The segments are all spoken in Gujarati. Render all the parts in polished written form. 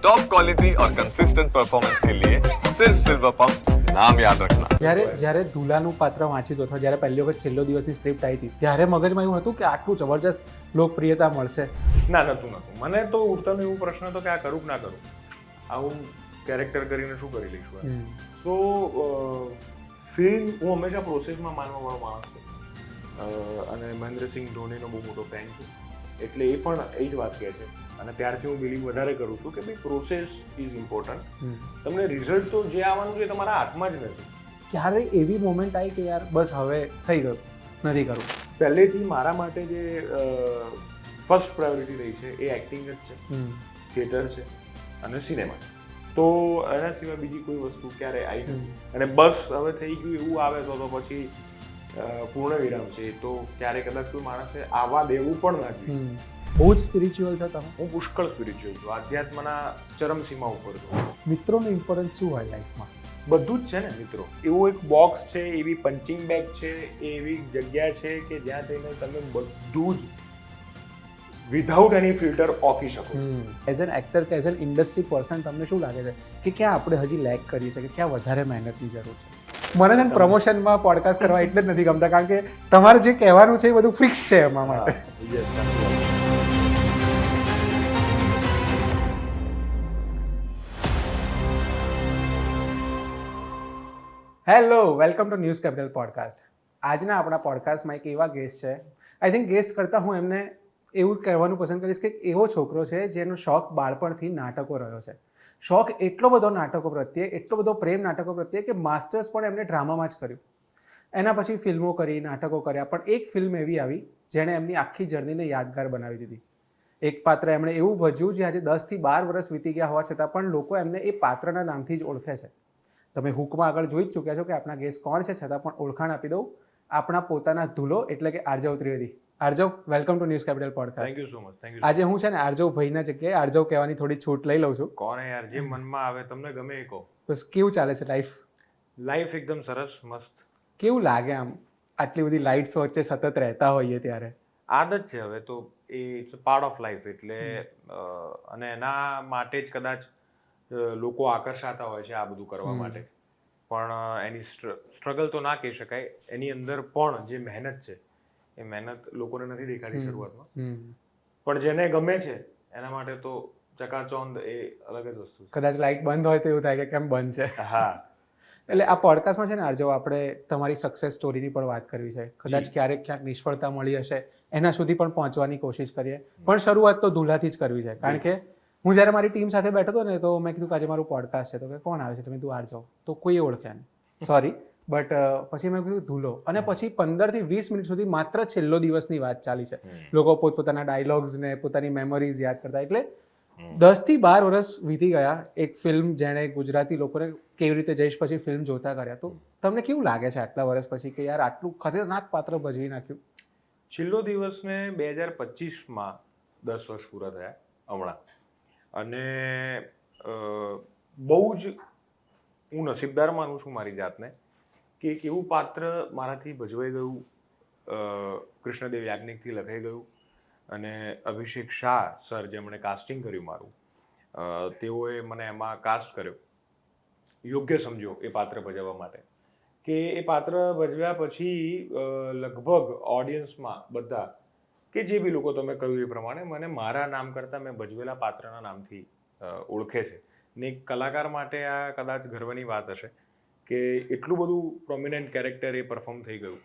टॉप क्वालिटी और कंसिस्टेंट परफॉर्मेंस के लिए सिर्फ सिल्वर पंप नाम याद रखना। જ્યારે દુલાનું પાત્ર વાંચ્યું હતું, જ્યારે પહેલી વખત છેલ્લો દિવસની સ્ક્રિપ્ટ આવી હતી, ત્યારે મગજમાં એવું હતું કે આટલું જબરજસ્ત લોકપ્રિયતા મળશે. નતું મને તો ઉડતાનો એવો પ્રશ્ન હતો કે આ કરું કે ના કરું, આવું કેરેક્ટર કરીને શું કરી લઈશું. સો ફિલ્મ હું હંમેશા પ્રોસેસમાં માનવાવાળો માણસ છું અને મહેન્દ્રસિંહ ધોનીનો બહુ મોટો ફેન છું, એટલે એ પણ એ જ વાત કહે છે અને ત્યારથી હું બિલીવ વધારે કરું છું કે ભાઈ પ્રોસેસ ઇઝ ઇમ્પોર્ટન્ટ. તમને રિઝલ્ટ તો જે આવવાનું છે તમારા હાથમાં જ નથી. ક્યારે એવી મોમેન્ટ આવી કે યાર બસ હવે થઈ ગયું, નથી કરવું? પહેલેથી મારા માટે જે ફર્સ્ટ પ્રાયોરિટી રહી છે એ એક્ટિંગ જ છે, થિયેટર છે અને સિનેમા. તો એના સિવાય બીજી કોઈ વસ્તુ ક્યારે આવી નથી. અને બસ હવે થઈ ગયું એવું આવે તો પછી પૂર્ણ વિરામ છે. તો ક્યારે કદાચ કોઈ માણસે આવવા દેવું પણ ના જોઈએ. બહુ જ સ્પિરિચ્યુઅલ છો તમે. હું પુષ્કળ સ્પિરિચ્યુઅલ છું, આધ્યાત્મના ચરમસીમા ઉપર છું. મિત્રોનું ઇમ્પોર્ટન્સ શું હોય લાઈફમાં? બધું જ છે ને મિત્રો. એવું એક બોક્સ છે, એવી પંચિંગ બેગ છે, એવી જગ્યા છે કે જ્યાં જઈને તમે બધું જ વિધાઉટ એની ફિલ્ટર ઓફી શકો. એઝ એન એક્ટર કે એઝ એન ઇન્ડસ્ટ્રી પર્સન તમને શું લાગે છે કે ક્યાં આપણે હજી લેક કરી શકીએ, ક્યાં વધારે મહેનતની જરૂર છે? મને છે ને પ્રમોશનમાં પોડકાસ્ટ કરવા એટલે જ નથી ગમતા, કારણ કે તમારે જે કહેવાનું છે એ બધું ફિક્સ છે એમાં માટે. Hello, welcome to News Capital podcast. આજના આપણા પોડકાસ્ટમાં એક એવા ગેસ્ટ છે, આઈ થિંક ગેસ્ટ કરતાં હું એમને એવું કહેવાનું પસંદ કરીશ કે એવો છોકરો છે જેનો શોખ બાળપણથી નાટકો રહ્યો છે. શોખ એટલો બધો નાટકો પ્રત્યે, એટલો બધો પ્રેમ નાટકો પ્રત્યે કે માસ્ટર્સ પણ એમને ડ્રામામાં જ કર્યું. એના પછી ફિલ્મો કરી, નાટકો કર્યા, પણ એક ફિલ્મ એવી આવી જેણે એમની આખી જર્નીને યાદગાર બનાવી દીધી. એક પાત્ર એમણે એવું ભજ્યું જે આજે 10 થી 12 વર્ષ વીતી ગયા હોવા છતાં પણ લોકો એમને એ પાત્રના નામથી જ ઓળખે છે. તમે હુકમાં આગળ જોઈ જ ચૂક્યા છો કે આપણા ગેસ્ટ કોણ છે, છતાં પણ ઓળખાણ આપી દઉં. આપણા પોતાના ધૂલો એટલે કે Aarjav Trivedi. Aarjav, welcome to News Capital podcast. Thank you so much. Thank you. આજે હું છે ને આર્જવ ભાઈના જગ્યાએ આર્જવ કહેવાની થોડી છૂટ લઈ લઉં છું. કોણ યાર, જે મનમાં આવે તમને ગમે એ કહો. બસ કેવું ચાલે છે લાઈફ? લાઈફ એકદમ સરસ, મસ્ત. કેવું લાગે આમ આટલી બધી લાઇટ્સ વચ્ચે સતત રહેતા હોઈએ ત્યારે? આદત છે હવે તો, એ ઇટ્સ પાર્ટ ઓફ લાઈફ. એટલે અને એના માટે જ કદાચ લોકો આકર્ષાતા હોય છે આ બધું કરવા માટે. પણ એની સ્ટ્રગલ તો ના કહી શકાય. એની અંદર પણ જે મહેનત છે એ મહેનત લોકોને નથી દેખાતી શરૂઆતમાં, પણ જેને ગમે છે એના માટે તો ચકાચોંધ એ અલગ જ વસ્તુ છે. કદાચ લાઇટ બંધ હોય તો એવું થાય કે કેમ બંધ છે. હા, એટલે આ પોડકાસ્ટમાં છે ને આર્જવ આપણે તમારી સક્સેસ સ્ટોરીની પણ વાત કરવી છે. કદાચ ક્યારેક ક્યાંક નિષ્ફળતા મળી હશે એના સુધી પણ પહોંચવાની કોશિશ કરીએ, પણ શરૂઆત તો દુલાથી જ કરવી છે. કારણ કે હું જ્યારે મારી ટીમ સાથે બેઠો હતો ને તો મેં કીધું કે આજે મારું પોડકાસ્ટ છે, તો કે કોણ આવે છે? તમે તું આર્જવ. તો કોઈ ઓળખ્યા નહીં, સોરી. બટ પછી મેં કીધું ધૂલો, અને પછી 15 થી 20 મિનિટ સુધી માત્ર છેલ્લો દિવસની વાત ચાલી છે. લોકો પોતપોતાના ડાયલોગ્સ ને પોતાની મેમરીઝ યાદ કરતા. એટલે 10 થી 12 વર્ષ વીતી ગયા એક ફિલ્મ જેણે ગુજરાતી લોકોને કેવી રીતે જઈશ પછી ફિલ્મ જોતા કર્યા. તો તમને કેવું લાગે છે આટલા વર્ષ પછી કે યાર આટલું ખતરનાક પાત્ર ભજવી નાખ્યું? છેલ્લો દિવસને 2025માં 10 વર્ષ પૂરા થયા હમણાં. અને બહુ જ હું નસીબદાર માનું છું મારી જાતને કે એક એવું પાત્ર મારાથી ભજવાઈ ગયું, કૃષ્ણદેવ યાજ્ઞિકથી લખાઈ ગયું. અને અભિષેક શાહ સર જેમણે કાસ્ટિંગ કર્યું મારું, તેઓએ મને એમાં કાસ્ટ કર્યો, યોગ્ય સમજો એ પાત્ર ભજવવા માટે. કે એ પાત્ર ભજવ્યા પછી લગભગ ઓડિયન્સમાં બધા કે જે બી લોકો તમે કહ્યું એ પ્રમાણે મને મારા નામ કરતાં મેં ભજવેલા પાત્રના નામથી ઓળખે છે. ને એક કલાકાર માટે આ કદાચ ગર્વની વાત હશે કે એટલું બધું પ્રોમિનન્ટ કેરેક્ટર એ પરફોર્મ થઈ ગયું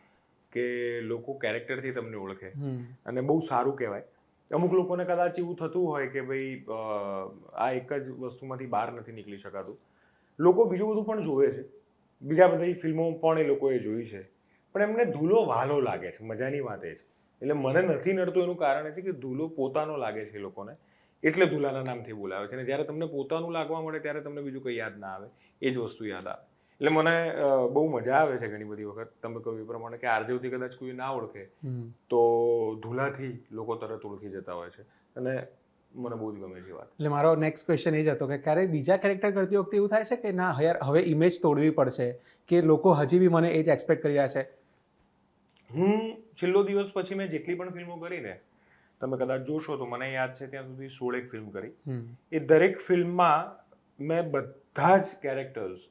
કે લોકો કેરેક્ટરથી તમને ઓળખે, અને બહુ સારું કહેવાય. અમુક લોકોને કદાચ એવું થતું હોય કે ભાઈ આ એક જ વસ્તુમાંથી બહાર નથી નીકળી શકાતું. લોકો બીજું બધું પણ જોવે છે, બીજા બધી ફિલ્મો પણ એ લોકોએ જોઈ છે, પણ એમને ધૂલો વહાલો લાગે છે. મજાની વાત એ છે. એટલે મને નથી નડતું એનું કારણ એ છે કે ધૂલો પોતાનો લાગે છે એ લોકોને, એટલે ધૂલાના નામથી બોલાવે છે. અને જ્યારે તમને પોતાનું લાગવા મળે ત્યારે તમને બીજું કંઈ યાદ ના આવે, એ જ વસ્તુ યાદ આવે. એટલે મને બહુ મજા આવે છે ઘણી બધી વખત તમે કહ્યું એ પ્રમાણે કે આર્જવથી કદાચ કોઈ ના ઓળખે તો ધૂલાથી લોકો તરત ઓળખી જતા હોય છે, અને મને બહુ જ ગમે છે વાત. એટલે મારો નેક્સ્ટ ક્વેશ્ચન એ જ હતો કે ક્યારેય બીજા કેરેક્ટર કરતી વખતે એવું થાય છે કે ના યાર હવે ઇમેજ તોડવી પડશે, કે લોકો હજી બી મને એ જ એક્સપેક્ટ કરી રહ્યા છે? હું છેલ્લો દિવસ પછી મેં જેટલી પણ ફિલ્મો કરીને તમે કદાચ જોશો તો મને યાદ છે ત્યાં સુધી 16 ફિલ્મ કરી. હમ. એ દરેક ફિલ્મમાં મેં બધા જ કેરેક્ટર્સ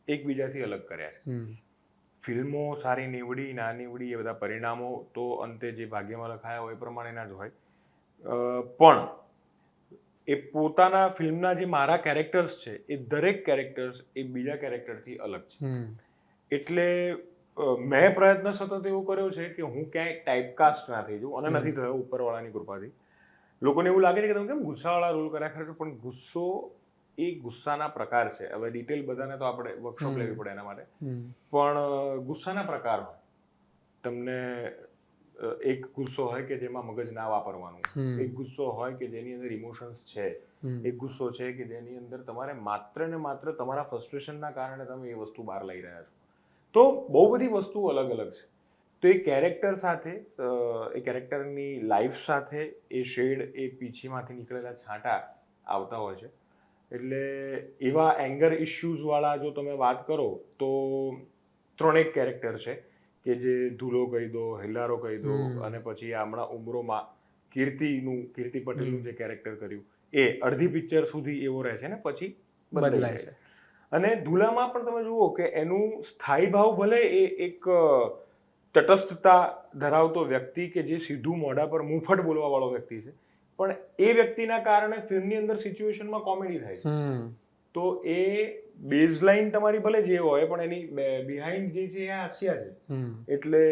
એકબીજાથી અલગ કર્યા છે. હમ. ફિલ્મો સારી નીવડી ના નીવડી એ બધા પરિણામો તો અંતે જે ભાગ્યમાં લખાયા હોય એ પ્રમાણેના જ હોય, પણ એ પોતાના ફિલ્મના જે મારા કેરેક્ટર્સ છે એ દરેક કેરેક્ટર્સ એ બીજા કેરેક્ટરથી અલગ છે. હમ. એટલે મેં પ્રયત્ન સતત એવો કર્યો છે કે હું ક્યાંય ટાઈપકાસ્ટ ના થઈ જાઉં, અને નથી થયો ઉપરવાળાની કૃપાથી. લોકોને એવું લાગે છે કે તમે કેમ ગુસ્સાવાળા રોલ કર્યા ખરે, પણ ગુસ્સો એ ગુસ્સાના પ્રકાર છે. હવે ડિટેલ બધાને તો આપણે વર્કશોપ લેવી પડે એના માટે, પણ ગુસ્સાના પ્રકાર હોય. તમને એક ગુસ્સો હોય કે જેમાં મગજ ના વાપરવાનું, એક ગુસ્સો હોય કે જેની અંદર ઇમોશન્સ છે, એક ગુસ્સો છે કે જેની અંદર તમારે માત્ર ને માત્ર તમારા ફ્રસ્ટ્રેશનના કારણે તમે એ વસ્તુ બહાર લઈ રહ્યા છો. તો બહુ બધી વસ્તુઓ અલગ અલગ છે. તો એ કેરેક્ટર સાથે, એ કેરેક્ટરની લાઈફ સાથે એ શેડ, એ પીછીમાંથી નીકળેલા છાંટા આવતા હોય છે. એટલે એવા એંગર ઇશ્યુઝવાળા જો તમે વાત કરો તો 3 કેરેક્ટર છે કે જે ધૂલો કહી દો, હિલ્લારો કહી દો, અને પછી હમણાં ઉમરોમાં કીર્તિ પટેલનું જે કેરેક્ટર કર્યું એ અડધી પિક્ચર સુધી એવો રહે છે ને પછી બદલાય છે. અને ધૂલામાં પણ તમે જુઓ કે એનું સ્થાયી ભાવ ભલે એ એક તટસ્થતા ધરાવતો વ્યક્તિ કે જે સીધું મોઢા પર મુંફટ બોલવા વાળો વ્યક્તિ છે, પણ એ વ્યક્તિના કારણે ફિલ્મની અંદર સિચ્યુએશનમાં કોમેડી થાય છે. તો એ બેઝલાઇન તમારી ભલે જે હોય પણ એની બિહાઇન્ડ જે છે એ હાસ્ય છે. એટલે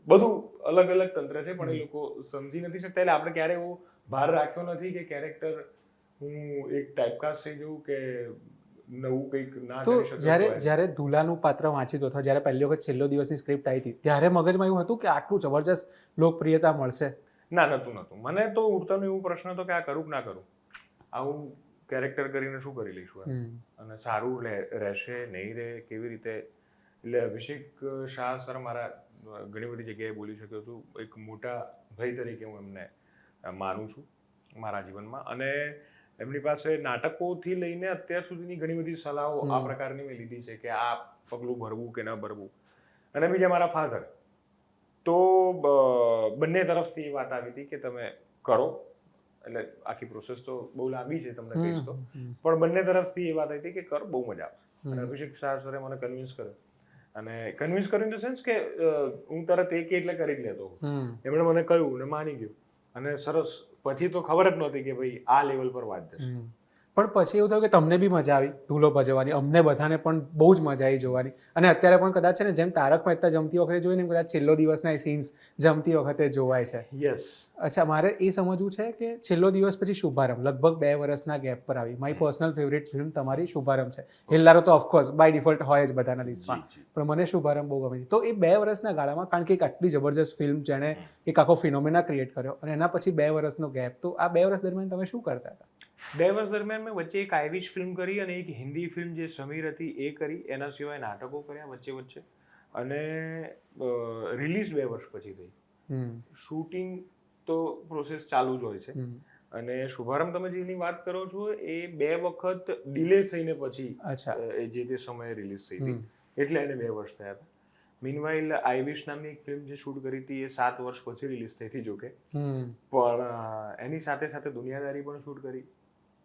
બધું અલગ અલગ તંત્ર છે, પણ એ લોકો સમજી નથી શકતા. એટલે આપણે ક્યારે એવો ભાર રાખ્યો નથી કે કેરેક્ટર હું એક ટાઈપકાસ્ટ થઈ જવું કે નવું કંઈક ના કરી શકું. તો જ્યારે ધૂલાનું પાત્ર વાંચ્યું અથવા જ્યારે પહેલી વખત છેલ્લો દિવસની સ્ક્રિપ્ટ આવી હતી ત્યારે મગજમાં એવું હતું કે આટલું જબરજસ્ત લોકપ્રિયતા મળશે? ના, નહોતું. મને તો ઉડતાનો એવો પ્રશ્ન હતો કે આ કરું કે ના કરું, આવું કેરેક્ટર કરીને શું કરી લઈશું, અને સારું રહેશે નહીં રહે કેવી રીતે. એટલે અભિષેક શાહ સર મારા ઘણી બધી જગ્યાએ બોલી શક્યો છું. એક મોટા ભાઈ તરીકે હું એમને માનું છું મારા જીવનમાં, અને એમની પાસે નાટકોથી લઈને અત્યાર સુધીની ઘણી બધી સલાહો આ પ્રકારની મેં લીધી છે કે આ પગલું ભરવું કે ન ભરવું. અને બીજા મારા ફાધર, તો બંને તરફથી એ વાત આવી હતી કે તમે કરો. એટલે આખી પ્રોસેસ તો બહુ લાંબી છે, તમને કહીશ તો, પણ બંને તરફથી એ વાત આવી હતી કે કર, બહુ મજા આવશે. અને અભિષેક શાહ સરે મને કન્વિન્સ કર્યો, અને કન્વિન્સ કર્યું ઇન ધ સેન્સ કે હું તરત એક એટલે કરી જ લેતો. એમણે મને કહ્યું ને માની ગયું, અને સરસ. પછી તો ખબર જ નહોતી કે ભાઈ આ લેવલ પર વાત જશે. પણ પછી એવું થયું કે તમને બી મજા આવી ધૂલો ભજવવાની, અમને બધાને પણ બહુ જ મજા આવી જોવાની. અને અત્યારે પણ કદાચ છે ને, જેમ તારક મહેતા જમતી વખતે જોઈને કદાચ છેલ્લો દિવસના સીન્સ જમતી વખતે જોવાય છે. યસ. અચ્છા, મારે એ સમજવું છે કે છેલ્લો દિવસ પછી શુભારંભ લગભગ 2 વર્ષના ગેપ પર આવી. મારી પર્સનલ ફેવરેટ ફિલ્મ તમારી શુભારંભ છે. હિલ્લારો તો ઓફકોર્સ બાય ડિફોલ્ટ હોય જ બધાના લિસ્ટમાં, પણ મને શુભારંભ બહુ ગમી. તો એ 2 વર્ષના ગાળામાં, કારણ કે એક આટલી જબરજસ્ત ફિલ્મ જેણે એક આખો ફિનોમિના ક્રિએટ કર્યો, અને એના પછી 2 વર્ષનો ગેપ, તો આ 2 વર્ષ દરમિયાન તમે શું કરતા હતા? 2 વર્ષ દરમિયાન મેં વચ્ચે એક આઈરિશ ફિલ્મ કરી અને એક હિન્દી ફિલ્મ જે સમીર હતી એ કરી. એના સિવાય નાટકો કર્યા વચ્ચે, અને રિલીઝ 2 વર્ષ પછી થઈ. શૂટિંગ તો પ્રોસેસ ચાલુ જ હોય છે. અને શુભારંભ તમે જેની વાત કરો છો એ 2 વખત ડિલે થઈને પછી જે તે સમયે રિલીઝ થઈ હતી, એટલે એને 2 વર્ષ થયા હતા. મીનવાઇલ આઈવિશ નામની એક ફિલ્મ જે શૂટ કરી હતી એ 7 વર્ષ પછી રિલીઝ થઈ હતી જોકે, પણ એની સાથે સાથે દુનિયાદારી પણ શૂટ કરી.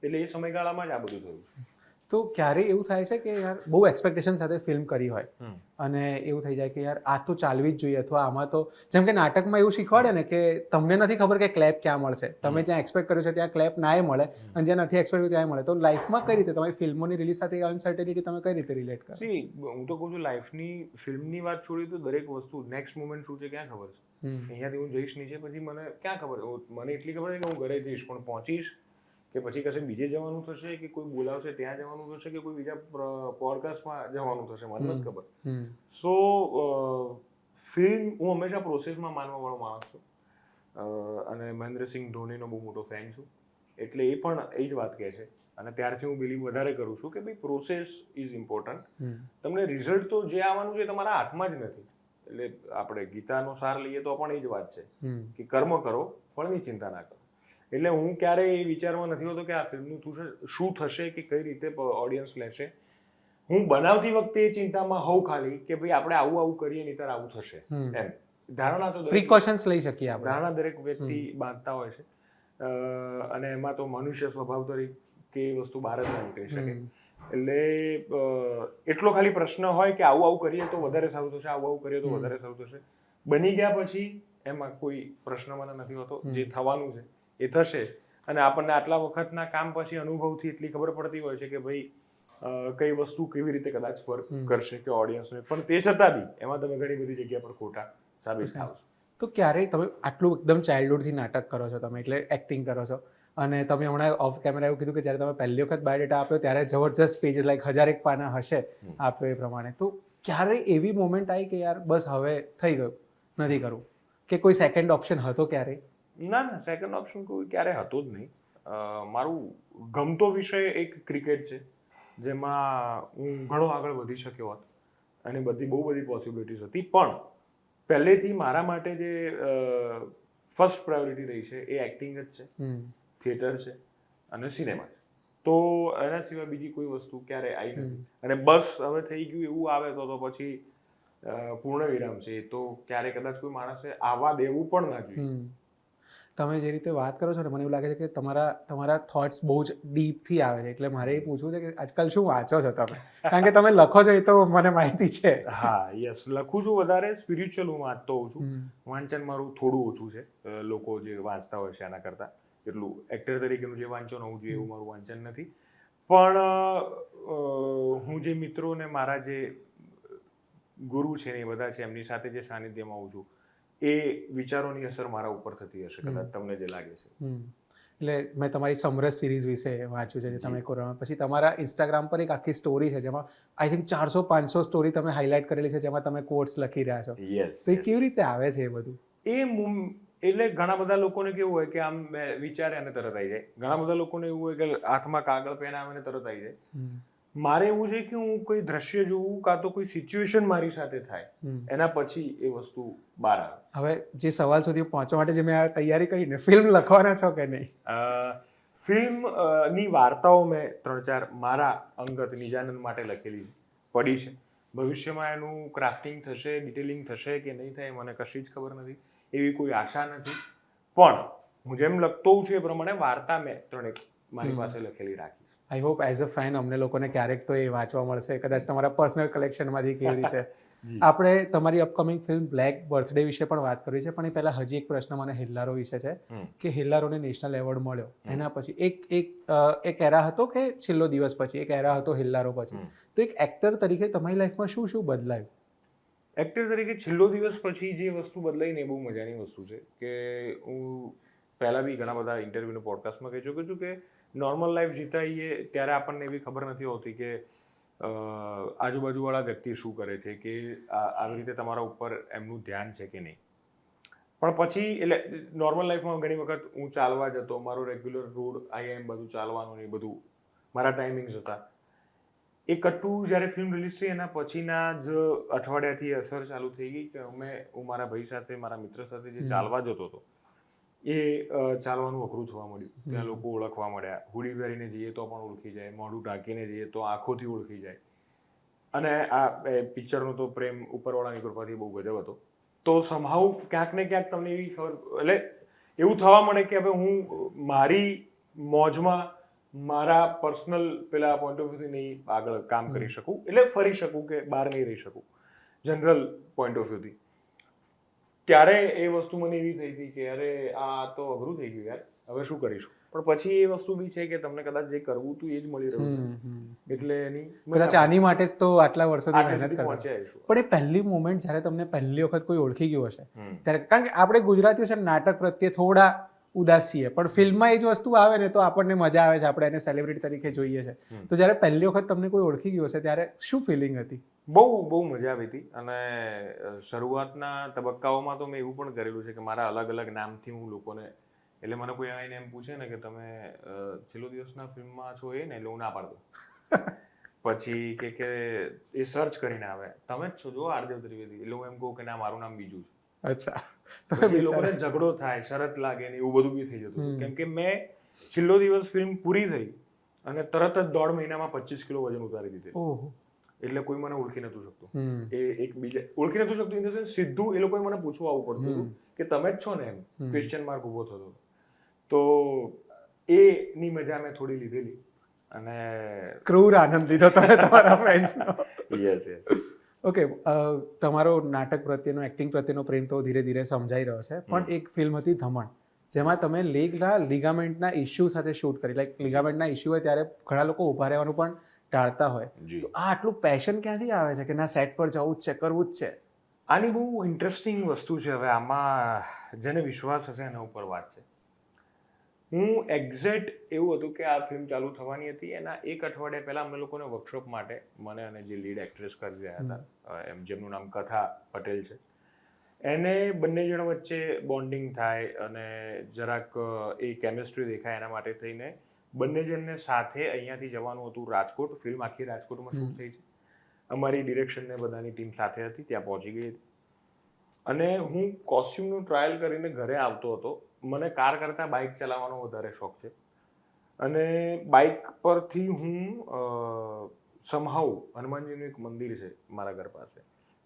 એટલે એ સમયગાળામાં જ આ બધું થયું. તો ક્યારે એવું થાય છે કે યાર બહુ એક્સપેક્ટેશન સાથે ફિલ્મ કરી હોય અને એવું થઈ જાય કે યાર આ તો ચાલવી જ જોઈએ, અથવા આમાં તો જેમ કે નાટકમાં એવું શીખવાડે ને કે તમને નથી ખબર કે ક્લેપ ક્યાં મળશે, તમે જ્યાં એક્સપેક્ટ કર્યું છે ત્યાં ક્લેપ નાય મળે, અને જ્યાં નથી એક્સપેક્ટ કર્યું ત્યાં મળે. તો લાઈફમાં કઈ રીતે તમારી ફિલ્મોની રિલીઝ સાથે અનસર્ટેનિટી તમે કઈ રીતે રિલેટ કરો? હું તો કહું છું, લાઈફની ફિલ્મની વાત છોડી તો દરેક વસ્તુ નેક્સ્ટ મોમેન્ટ શું છે ક્યાં ખબર છે. અહીંયાથી હું જઈશ નીચે, પછી મને ક્યાં ખબર, મને એટલી ખબર છે કે હું ઘરે જઈશ, પણ પહોંચીશ કે પછી કશે બીજે જવાનું થશે, કે કોઈ બોલાવશે ત્યાં જવાનું થશે, કે કોઈ બીજા પોડકાસ્ટમાં જવાનું થશે, મને નથી ખબર. સો ફિલ્મ હું હંમેશા પ્રોસેસમાં માનવા વાળો માણસ છું, અને મહેન્દ્રસિંહ ધોનીનો બહુ મોટો ફેન છું. એટલે એ પણ એ જ વાત કહે છે, અને ત્યારથી હું બિલીવ વધારે કરું છું કે ભાઈ પ્રોસેસ ઇઝ ઇમ્પોર્ટન્ટ. તમને રિઝલ્ટ તો જે આવવાનું છે તમારા હાથમાં જ નથી. એટલે આપણે ગીતાનો સાર લઈએ તો પણ એ જ વાત છે કે કર્મ કરો, ફળની ચિંતા ના કરો. એટલે હું ક્યારેય એ વિચારમાં નથી હોતો કે આ ફિલ્મનું શું થશે, કે કઈ રીતે ઓડિયન્સ લેશે. હું બનાવતી વખતે એ ચિંતામાં હોઉં ખાલી કે ભાઈ આપણે આવું કરીએ નહીં ત્યારે આવું થશે એમ. ધારણા તો પ્રિકોશન્સ લઈ શકીએ આપણે. ધારણા દરેક વ્યક્તિ બાંધતા હોય છે, અને એમાં તો મનુષ્ય સ્વભાવ તરીકે એ વસ્તુ બહાર જ ના નીકળી શકે. એટલે એટલો ખાલી પ્રશ્ન હોય કે આવું કરીએ તો વધારે સારું થશે, આવું કરીએ તો વધારે સારું થશે. બની ગયા પછી એમાં કોઈ પ્રશ્ન મને નથી હોતો. જે થવાનું છે એ થશે, અને આપણને આટલા વખતના કામ પછી અનુભવથી એટલી ખબર પડતી હોય છે કે ભાઈ કઈ વસ્તુ કેવી રીતે કદાચ વર્ક કરશે કે ઓડિયન્સને, પણ તે છતાં બી એમાં તમે ઘણી બધી જગ્યા પર ખોટા સાબિત થાવ છો. તો ક્યારેય તમે આટલું એકદમ ચાઇલ્ડહુડથી નાટક કરો છો તમે, એટલે એક્ટિંગ કરો છો, અને તમે હમણાં ઓફ કેમેરા એવું કીધું કે જ્યારે તમે પહેલી વખત બાયોડેટા આપ્યો ત્યારે જબરજસ્ત પેજીસ લાઈક 1001 પાના હશે આપ્યો એ પ્રમાણે, તો ક્યારેય એવી મોમેન્ટ આવી કે યાર બસ હવે થઈ ગયું, નથી કરવું, કે કોઈ સેકન્ડ ઓપ્શન હતો ક્યારેય? ના, સેકન્ડ ઓપ્શન કોઈ ક્યારે હતો જ નહીં. મારું ગમતો વિષય એક ક્રિકેટ છે, જેમાં હું ઘણો આગળ વધી શક્યો હોત અને બહુ બધી પોસિબિલિટીઝ હતી, પણ પહેલેથી મારા માટે જે ફર્સ્ટ પ્રાયોરિટી રહી છે એ એક્ટિંગ જ છે, થિયેટર છે અને સિનેમા છે. તો એના સિવાય બીજી કોઈ વસ્તુ ક્યારે આવી નથી. અને બસ હવે થઈ ગયું એવું આવે તો પછી પૂર્ણ વિરામ છે. તો ક્યારે કદાચ કોઈ માણસે આવવા દેવું પણ ના જોઈએ. તમે જે રીતે વાત કરો છો ને, મને એવું લાગે છે કે તમારા થોટ્સ બહુ જ ડીપથી આવે છે. એટલે મારે એ પૂછવું છે કે આજકાલ શું વાંચો છો તમે? કારણ કે તમે લખો છો એ તો મને માહિતી છે. હા, યસ, લખું છું. વધારે સ્પિરિચ્યુઅલ હું વાંચતો હોઉં છું. વાંચન મારું થોડું ઓછું છે લોકો જે વાંચતા હોય છે એના કરતાં. એટલું એક્ટર તરીકેનું જે વાંચન હોવું જોઈએ એવું મારું વાંચન નથી. પણ હું જે મિત્રો ને મારા જે ગુરુ છે ને એ બધા છે, એમની સાથે જે સાનિધ્યમાં આવું છું, એ વિચારોની અસર મારા ઉપર થતી હશે કદાચ, તમને જે લાગે છે. એટલે મેં તમારી સમરસ સિરીઝ વિશે વાંચ્યું છે, જે તમે કોરોના પછી તમારા ઇન્સ્ટાગ્રામ પર એક આખી સ્ટોરી છે જેમાં આઈ થિંક 400-500 સ્ટોરી તમે હાઇલાઇટ કરેલી છે, જેમાં તમે કોટ્સ લખી રહ્યા છો. તો એ કેવી રીતે આવે છે એ બધું? એટલે ઘણા બધા લોકોને કેવું હોય કે આમ વિચારે અને તરત આવી જાય. ઘણા બધા લોકોને એવું હોય કે હાથમાં કાગળ પેન આવે ને તરત આવી જાય. મારે એવું છે કે હું કોઈ દ્રશ્ય જોઉં, કાં તો કોઈ સિચ્યુએશન મારી સાથે થાય, એના પછી એ વસ્તુ બહાર આવે. હવે જે સવાલ સુધી પહોંચવા માટે જે મેં આ તૈયારી કરીને, ફિલ્મ લખવાના છો કે નહીં? ફિલ્મની વાર્તાઓ મેં 3-4 મારા અંગત નિજાનંદ માટે લખેલી પડી છે. ભવિષ્યમાં એનું ક્રાફ્ટિંગ થશે, ડિટેલિંગ થશે કે નહીં થાય મને કશી જ ખબર નથી, એવી કોઈ આશા નથી. પણ હું જેમ લખતો હોઉં છું એ પ્રમાણે વાર્તા મેં 3 મારી પાસે લખેલી રાખી. I hope as a fan અમને લોકોને ક્યારેક તો એ વાંચવા મળશે, કદાચ તમારા પર્સનલ કલેક્શનમાંથી કેવી રીતે. આપણે તમારી અપકમિંગ ફિલ્મ બ્લેક બર્થડે વિશે પણ વાત કરવી છે, પણ એ પહેલા હજી એક પ્રશ્ન મને હેલ્લારો વિશે છે કે હેલ્લારોને નેશનલ એવોર્ડ મળ્યો, એના પછી એક એરા હતો કે છેલ્લો દિવસ પછી એક એરા હતો હેલ્લારો પછી, તો એક એક્ટર તરીકે તમારી લાઈફમાં શું શું બદલાયું? એક્ટર તરીકે છેલ્લો દિવસ પછી જે વસ્તુ બદલાઈને એ બહુ મજાની વસ્તુ છે કે હું પહેલાં બી ઘણા બધા ઇન્ટરવ્યૂનો પોડકાસ્ટમાં કહી ચૂક્યો છું કે નોર્મલ લાઈફ જીતાઈએ ત્યારે આપણને એવી ખબર નથી હોતી કે આજુબાજુવાળા વ્યક્તિ શું કરે છે, કે આવી રીતે તમારા ઉપર એમનું ધ્યાન છે કે નહીં. પણ પછી એટલે નોર્મલ લાઈફમાં ઘણી વખત હું ચાલવા જતો, મારો રેગ્યુલર રોડ આઈએમ બધું ચાલવાનું ને એ બધું મારા ટાઈમિંગ્સ હતા. એ કટ્ટુ જ્યારે ફિલ્મ રિલીઝ થઈ એના પછીના જ અઠવાડિયાથી અસર ચાલુ થઈ ગઈ કે હું મારા ભાઈ સાથે, મારા મિત્ર સાથે જે ચાલવા જતો હતો એ ચાલવાનું અઘરું થવા મળ્યું. ત્યાં લોકો ઓળખવા મળ્યા. હુડી પહેરીને જઈએ તો પણ ઓળખી જાય, મોઢું ઢાંકીને જઈએ તો આંખોથી ઓળખી જાય. અને આ પિક્ચરનો તો પ્રેમ ઉપરવાળાની કૃપાથી બહુ ગજબ હતો. તો સમહાઉ ક્યાંક ને ક્યાંક તમને એવી ખબર, એટલે એવું થવા મળે કે હવે હું મારી મોજમાં મારા પર્સનલ પેલા પોઈન્ટ ઓફ વ્યૂથી નહીં આગળ કામ કરી શકું, એટલે ફરી શકું કે બહાર નહીં રહી શકું જનરલ પોઈન્ટ ઓફ વ્યૂથી. ત્યારે એ વસ્તુ મને એવી થઈ હતી કે અરે આ તો અઘરું થઈ ગયું યાર, હવે શું કરીશું. પણ પછી એ વસ્તુ બી છે કે તમને કદાચ જે કરવું હતું એ જ મળી રહ્યું છે, એટલે કદાચ આની માટે જ તો આટલા વર્ષોથી મહેનત કરતા. પણ એ પહેલી મોમેન્ટ જ્યારે તમને પહેલી વખત કોઈ ઓળખી ગયું હશે ત્યારે, કારણ કે આપણે ગુજરાતીઓ છે નાટક પ્રત્યે થોડા ઉદાસ છીએ, પણ ફિલ્મમાં એ જ વસ્તુ આવે ને તો આપણને મજા આવે છે, આપણે એને સેલિબ્રિટી તરીકે જોઈએ છે. તો જ્યારે પહેલી વખત તમને કોઈ ઓળખી ગયું હશે ત્યારે શું ફિલિંગ હતી? બહુ મજા આવી હતી. અને શરૂઆતના તબક્કાઓમાં તો મેં એવું પણ કરેલું છે કે મારા અલગ અલગ નામથી હું લોકોને, એટલે મને કોઈ આવીને એમ પૂછે ને કે તમે છેલ્લો દિવસના ફિલ્મમાં છો એ ને, એટલે હું ના પાડતો. પછી કે એ સર્ચ કરીને આવે, તમે જ છો જો આરદેવ ત્રિવેદી, એટલે હું એમ કહું કે ના મારું નામ બીજું છે. અચ્છા. પછી લોકોને ઝઘડો થાય, શરત લાગે ને એવું બધું બી થઈ જતું. કેમ કે મેં છેલ્લો દિવસ ફિલ્મ પૂરી થઈ અને તરત જ 1.5 મહિનામાં 25 કિલો વજન ઉતારી દીધું. એટલે કોઈ મને ઓળખી નતું શકતું. હમ. એ એક બીજા ઓળખી નતું શકતું ઇન ધ સેન્સ સીધું એ લોકોએ મને પૂછવા આવવું પડતું હતું કે તમે જ છો ને, એમ ક્વેશ્ચન માર્ક ઊભો થતો. તો એની મજા મેં થોડી લીધેલી અને ક્રૂર આનંદ લીધો તમે તમારા ફ્રેન્ડ્સનો. Yes yes. ઓકે, તમારો નાટક પ્રત્યેનો, એક્ટિંગ પ્રત્યેનો પ્રેમ તો ધીરે ધીરે સમજાઈ રહ્યો છે, પણ એક ફિલ્મ હતી ધમણ, જેમાં તમે લિગામેન્ટના ઇશ્યુ સાથે શૂટ કરી. લાઈક લિગામેન્ટના ઇશ્યુ હોય ત્યારે ઘણા લોકો ઊભા રહેવાનું પણ ટાળતા હોય. તો આ આટલું પેશન ક્યાંથી આવે છે કે ના સેટ પર જવું જ છે, કરવું જ છે? આની બહુ ઇન્ટરેસ્ટિંગ વસ્તુ છે. હવે આમાં જેને વિશ્વાસ હશે એના ઉપર વાત છે. હું એક્ઝેક્ટ એવું હતું કે આ ફિલ્મ ચાલુ થવાની હતી એના એક અઠવાડિયા પહેલાં અમે લોકોને વર્કશોપ માટે, મને અને જે લીડ એક્ટ્રેસ કરી રહ્યા હતા, એમ જેમનું નામ કથા પટેલ છે, એને બંને જણ વચ્ચે બોન્ડિંગ થાય અને જરાક એ કેમિસ્ટ્રી દેખાય એના માટે થઈને બંને જણને સાથે અહીંયાથી જવાનું હતું રાજકોટ. ફિલ્મ આખી રાજકોટમાં શૂટ થઈ છે. અમારી ડિરેક્શનને બધાની ટીમ સાથે હતી, ત્યાં પહોંચી ગઈ હતી. અને હું કોસ્ચ્યુમનું ટ્રાયલ કરીને ઘરે આવતો હતો. મને કાર કરતાં બાઇક ચલાવવાનો વધારે શોખ છે અને બાઇક પરથી હું સમહાઉ હનુમાનજીનું એક મંદિર છે મારા ઘર પાસે,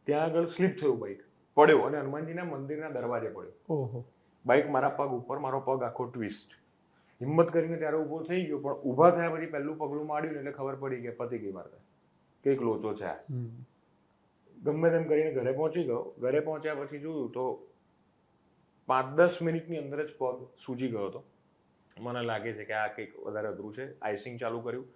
ત્યાં આગળ સ્લીપ થયું, બાઇક પડ્યો અને હનુમાનજીના મંદિરના દરવાજે પડ્યો. ઓહો. બાઇક મારા પગ ઉપર, મારો પગ આખો ટ્વિસ્ટ. હિંમત કરીને ત્યારે ઊભો થઈ ગયો, પણ ઊભા થયા પછી પહેલું પગલું માંડ્યું એટલે ખબર પડી કે પતી ગઈ વાર્તા, કંઈક લોચો છે આ. ગમે તેમ કરીને ઘરે પહોંચી ગયો. ઘરે પહોંચ્યા પછી જોયું તો 5-10 મિનિટની અંદર જ પગ સૂજી ગયો હતો. મને લાગે છે કે આ કંઈક વધારે અઘરું છે. આઈસિંગ ચાલુ કર્યું.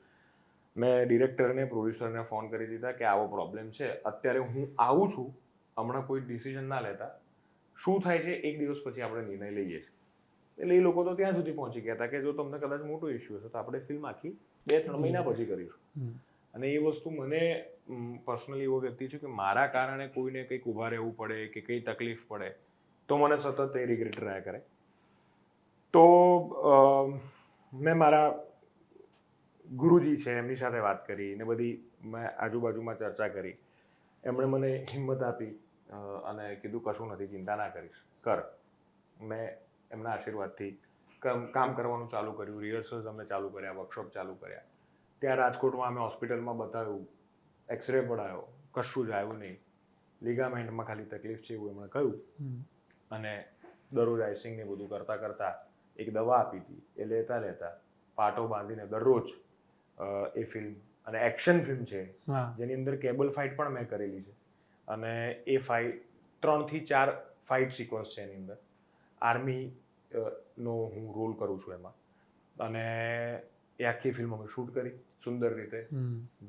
મેં ડિરેક્ટરને, પ્રોડ્યુસરને ફોન કરી દીધા કે આવો પ્રોબ્લેમ છે, અત્યારે હું આવું છું, હમણાં કોઈ ડિસિઝન ના લેતા, શું થાય છે એક દિવસ પછી આપણે નિર્ણય લઈએ છીએ. એટલે એ લોકો તો ત્યાં સુધી પહોંચી ગયા હતા કે જો તમને કદાચ મોટો ઇશ્યુ હશે તો આપણે ફિલ્મ આખી 2-3 મહિના પછી કરીશું. અને એ વસ્તુ મને પર્સનલી એવો વ્યક્તિ છું કે મારા કારણે કોઈને કંઈક ઊભા રહેવું પડે કે કંઈ તકલીફ પડે તો મને સતત એ રિગ્રેટ રહ્યા કરે. તો મેં મારા ગુરુજી છે એમની સાથે વાત કરી ને બધી મેં આજુબાજુમાં ચર્ચા કરી. એમણે મને હિંમત આપી અને કીધું કશું નથી, ચિંતા ના કરીશ, કર. મેં એમના આશીર્વાદથી કામ કરવાનું ચાલુ કર્યું. રિહર્સલ્સ અમે ચાલુ કર્યા, વર્કશોપ ચાલુ કર્યા. ત્યાં રાજકોટમાં અમે હોસ્પિટલમાં બતાવ્યું, એક્સરે પડાયો, કશું જ આવ્યું નહીં, લિગામેન્ટમાં ખાલી તકલીફ છે એવું એમણે કહ્યું. અને દરરોજ આઈસિંગ ને બધું કરતાં કરતાં એક દવા આપી હતી, એ લેતા લેતા પાટો બાંધીને દરરોજ એ ફિલ્મ, અને એક્શન ફિલ્મ છે જેની અંદર કેબલ ફાઇટ પણ મેં કરેલી છે. અને એ ફાઇટ 3 થી 4 ફાઇટ સિક્વન્સ છે એની અંદર. આર્મી નો હું રોલ કરું છું એમાં. અને એ આખી ફિલ્મ અમે શૂટ કરી સુંદર રીતે.